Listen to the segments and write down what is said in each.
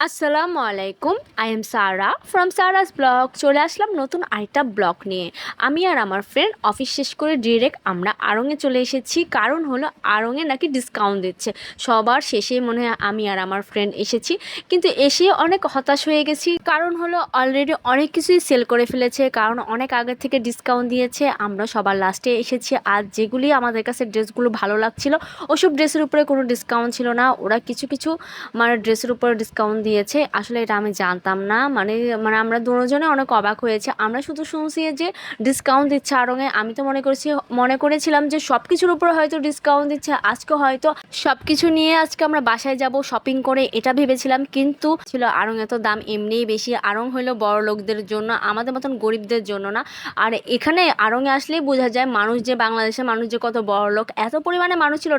আসসালামু আলাইকুম, I am Sara from Sara's blog. চলে আসলাম নতুন আরেকটা ব্লগ নিয়ে। আমি আর আমার ফ্রেন্ড অফিস শেষ করে ডিরেক্ট আমরা আড়ংয়ে চলে এসেছি। কারণ হলো আড়ংয়ে নাকি ডিসকাউন্ট দিচ্ছে। সবার শেষে মনে হয় আমি আর আমার ফ্রেন্ড এসেছি, কিন্তু এসে অনেক হতাশ হয়ে গেছি। কারণ হলো অলরেডি অনেক কিছুই সেল করে ফেলেছে, কারণ অনেক আগের থেকে ডিসকাউন্ট দিয়েছে। আমরা সবার লাস্টে এসেছি। আর যেগুলি আমাদের কাছে ড্রেসগুলো ভালো লাগছিল ওসব ড্রেসের উপরে কোনো ডিসকাউন্ট ছিল না। ওরা কিছু কিছু মানে ড্রেসের উপর ডিসকাউন্ট দিয়েছে। আসলে এটা আমি জানতাম না। মানে মানে আমরা দুজনে অনেক অবাক হয়েছে। আমরা শুধু শুনছি যে ডিসকাউন্ট দিচ্ছে আড়ংয়ে। আমি তো মনে করেছিলাম যে সব কিছুর উপর হয়তো ডিসকাউন্ট দিচ্ছে। আজকে হয়তো সব কিছু নিয়ে আজকে আমরা বাসায় যাব শপিং করে, এটা ভেবেছিলাম। কিন্তু ছিল আড়ংয়ে তো দাম এমনিই বেশি। আড়ং হলো বড় লোকদের জন্য, আমাদের মতন গরিবদের জন্য না। আর এখানে আড়ংয়ে আসলেই বোঝা যায় মানুষ যে বাংলাদেশের মানুষ যে কত বড় লোক। এত পরিমাণে মানুষ ছিল,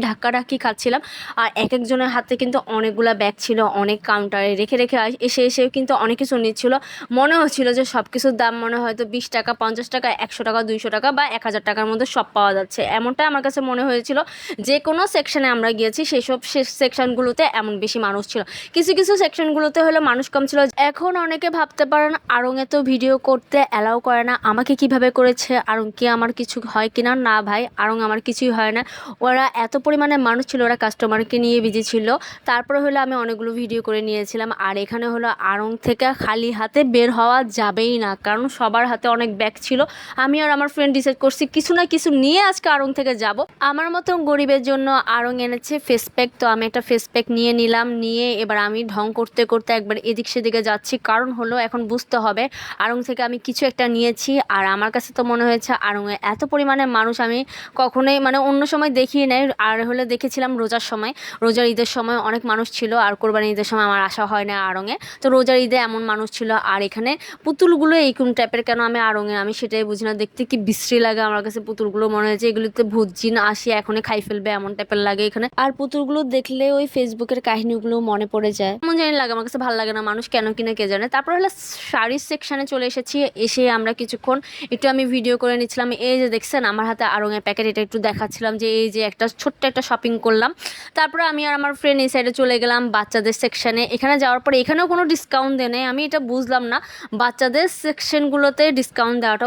ধাক্কা খাচ্ছিলাম। আর এক একজনের হাতে কিন্তু অনেকগুলা ব্যাগ ছিল, অনেক কাউন্টারে রেখে রেখে এসেও কিন্তু অনেক কিছু নিচ্ছিল। মনে হচ্ছিল যে সব কিছুর দাম মনে হয়তো 20 টাকা, 50 টাকা, 100 টাকা, 200 টাকা বা 1000 টাকার মধ্যে সব পাওয়া যাচ্ছে, এমনটাই আমার কাছে মনে হয়েছিল। যে কোনো সেকশনে আমরা গিয়েছি সেই সব সেকশনগুলোতে এমন বেশি মানুষ ছিল। কিছু কিছু সেকশনগুলোতে হলো মানুষ কম ছিল। এখন অনেকে ভাবতে পারেন আড়ংয়ে তো ভিডিও করতে অ্যালাউ করে না, আমাকে কিভাবে করেছে, আড়ং কি আমার কিছু হয় কিনা? না ভাই, আড়ং আমার কিছুই হয় না। ওরা এত পরিমাণে মানুষ ছিল, ওরা কাস্টমারকে নিয়ে বিজি ছিল। তারপরে হলো আমি অনেকগুলো ভিডিও করে নিয়েছিলাম। আর এখানে হলো আড়ং থেকে খালি হাতে বের হওয়া যাবেই না, কারণ সবার হাতে অনেক ব্যাগ ছিল। আমি আর আমার ফ্রেন্ড ডিসাইড করছি কিছু না কিছু নিয়ে আজকে আড়ং থেকে যাব। আমার মতো গরিবের জন্য আড়ং এনেছে ফেস প্যাক, তো আমি একটা ফেস প্যাক নিয়ে নিলাম। নিয়ে এবার আমি ঢং করতে করতে একবার এদিক সেদিকে যাচ্ছি, কারণ হলো এখন বুঝতে হবে আড়ং থেকে আমি কিছু একটা নিয়েছি। আর আমার কাছে তো মনে হয়েছে আড়ংয়ে এত পরিমাণে মানুষ আমি কখনোই মানে অন্য সময় দেখিয়ে নেই। আর হলে দেখেছিলাম রোজার সময়, রোজার ঈদের সময় অনেক মানুষ ছিল। আর কোরবানি ঈদের সময় আমার আসা হয় না আড়ংয়ে, তো রোজার ঈদে এমন মানুষ ছিল। আর এখানে পুতুলগুলো এই কোন টাইপের কেন আমি আড়ংয়ে, আমি সেটাই বুঝি না। দেখতে কি বিশ্রী লাগে আমার কাছে পুতুলগুলো, মনে হয়েছে এগুলিতে ভূত জিন আসি এখনই খাই ফেলবে এমন টাইপের লাগে এখানে। আর পুতুলগুলো দেখলে ওই ফেসবুকের কাহিনীগুলো মনে পড়ে যায়, এমন জানি লাগে। আমার কাছে ভালো লাগে না, মানুষ কেন কিনে কে জানে। তারপর হলো শাড়ির সেকশনে চলে এসেছি। এসে আমরা কিছুক্ষণ একটু আমি ভিডিও করে নিচ্ছিলাম। এই যে দেখছেন আমার হাতে আড়ংয়ের প্যাকেট, এটা একটু দেখাচ্ছিলাম যে এই যে একটা ছোট্ট একটা শপিং করলাম। তারপরে আমি আর আমার ফ্রেন্ড এই সাইডে চলে গেলাম বাচ্চাদের সেকশনে। এখানে যাওয়ার পরে এখানেও কোনো ডিসকাউন্ট দেয় নাই, আমি এটা বুঝলাম না। বাচ্চাদের সেকশনগুলোতে ডিসকাউন্ট দেওয়াটা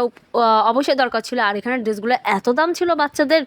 অবশ্যই দরকার ছিল। আর এখানে ড্রেসগুলো এত দাম ছিল বাচ্চাদের,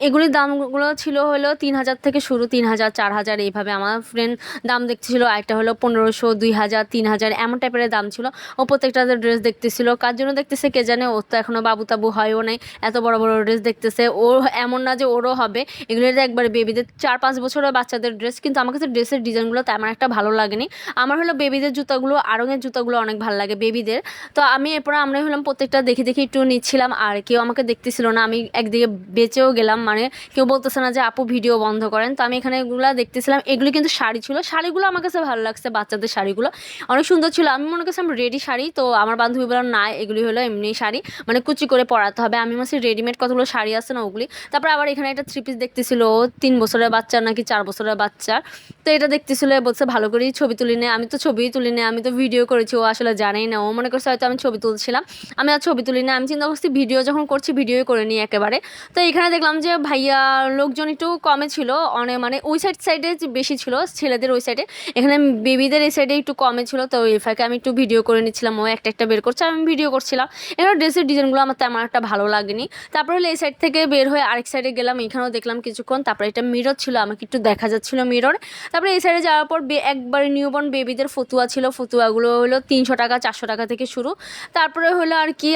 এগুলির দামগুলো ছিল হলো 3000 থেকে শুরু, 3000, 4000 এইভাবে। আমার ফ্রেন্ড দাম দেখতেছিল, আরেকটা হলো 1500, 2000, 3000 এমন টাইপের দাম ছিল। ও প্রত্যেকটাতে ড্রেস দেখতেছিল, কার জন্য দেখতেছে কে জানে। ওর তো এখনও বাবু তাবু হয়ও নাই, এত বড় বড় ড্রেস দেখতেছে। ও এমন না যে ওরও হবে, এগুলো একবারে বেবিদের 4-5 বছরের বাচ্চাদের ড্রেস। কিন্তু আমার কাছে ড্রেসের ডিজাইনগুলো তেমন একটা ভালো লাগেনি। আমার হলো বেবিদের জুতাগুলো, আড়ংয়ের জুতাগুলো অনেক ভালো লাগে বেবিদের। তো আমি এরপরে আমরা হলাম প্রত্যেকটা দেখে দেখে একটু নিচ্ছিলাম। আর কেউ আমাকে দেখতেছিল না, আমি একদিকে বেঁচেও গেলাম। মানে কেউ বলতেছে না যে আপু ভিডিও বন্ধ করেন। তো আমি এখানে এগুলো দেখতেছিলাম। এগুলি কিন্তু শাড়ি ছিল, শাড়িগুলো আমার কাছে ভালো লাগছে। বাচ্চাদের শাড়িগুলো অনেক সুন্দর ছিল। আমি মনে করছিলাম রেডি শাড়ি, তো আমার বান্ধবী বললাম না এগুলি হলো এমনি শাড়ি, মানে কুচি করে পরাতে হবে। আমি বলছি রেডিমেড কতগুলো শাড়ি আছে না ওগুলি। তারপর আবার এখানে একটা 3 পিস দেখতেছিল, 3 বছরের বাচ্চা নাকি 4 বছরের বাচ্চা। তো এটা দেখতেছিল, বলছে ভালো করেই ছবি তুলি নে। আমি তো ছবিই তুলি না, আমি তো ভিডিও করেছি। ও আসলে জানেই না, ও মনে করছে হয়তো আমি ছবি তুলছিলাম। আমি আর ছবি তুলি না, আমি চিন্তা করছি ভিডিও যখন করছি ভিডিওই করে নিই একেবারে। তো এখানে দেখলাম যে ভাইয়া লোকজন একটু কমে ছিল, অনেক মানে ওই সাইডে বেশি ছিল ছেলেদের ওই সাইডে, এখানে বেবিদের এই সাইডে একটু কমে ছিল। তো এই ফাঁকে আমি একটু ভিডিও করে নিচ্ছিলাম, ও একটা একটা বের করছে, আমি ভিডিও করছিলাম। এখানে ড্রেসের ডিজাইনগুলো আমার তেমন একটা ভালো লাগেনি। তারপরে হলো এই সাইড থেকে বের হয়ে আরেক সাইডে গেলাম, এখানেও দেখলাম কিছুক্ষণ। তারপরে এটা মিরর ছিল, আমাকে একটু দেখা যাচ্ছিল মিরর। তারপরে এই সাইডে যাওয়ার পর একবারে নিউবর্ন বেবিদের ফতুয়া ছিল, ফতুয়াগুলো হলো 300 টাকা, 400 টাকা থেকে শুরু। তারপরে হলো আর কি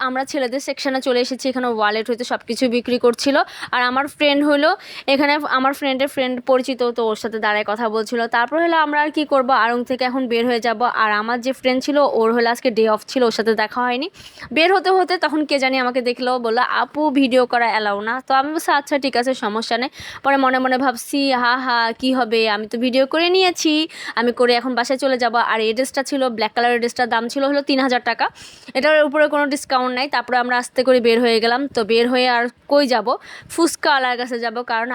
আমরা ছেলেদের সেকশনে চলে এসেছি। এখানে ওয়ালেট হইতে সব কিছু বিক্রি করছিল। আর আমার ফ্রেন্ড হলো এখানে, আমার ফ্রেন্ডের ফ্রেন্ড পরিচিত, তো ওর সাথে দাঁড়ায় কথা বলছিল। তারপর হলো আমরা আর কি করবো, আড়ং থেকে এখন বের হয়ে যাব। আর আমার যে ফ্রেন্ড ছিল ওর হলো আজকে ডে অফ ছিল, ওর সাথে দেখা হয়নি। বের হতে হতে তখন কে জানি আমাকে দেখলো, বললো আপু ভিডিও করা অ্যালাউ না। তো আমি বলছি আচ্ছা ঠিক আছে, সমস্যা নেই। পরে মনে মনে ভাবছি হা হা কি হবে, আমি তো ভিডিও করে নিয়েছি, আমি করে এখন বাসায় চলে যাব। আর এই ড্রেসটা ছিল ব্ল্যাক কালারের, ড্রেসটার দাম ছিল হলো 3000 টাকা, এটার উপরে কোনো ডিসকাউন্ট নাই। তারপরে আমরা আস্তে করে বের হয়ে গেলাম। তো বের হয়ে আর কই যাব, ফুচকা আলার কাছে যাব, কারণ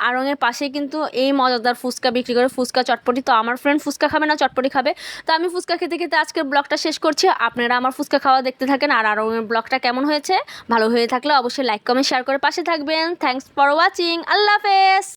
আড়ংয়ের পাশে কিন্তু এই মজাদার ফুচকা বিক্রি করে, ফুচকা চটপটি। তো আমার ফ্রেন্ড ফুচকা খাবে না, চটপটি খাবে। তো আমি ফুচকা খেতে খেতে আজকের ব্লগটা শেষ করছি। আপনারা আমার ফুচকা খাওয়া দেখতে থাকেন। আর আড়ংয়ের ব্লগটা কেমন হয়েছে, ভালো হয়ে থাকলে অবশ্যই লাইক কমেন্ট শেয়ার করে পাশে থাকবেন। থ্যাংকস ফর ওয়াচিং, আল্লাহ হাফেজ।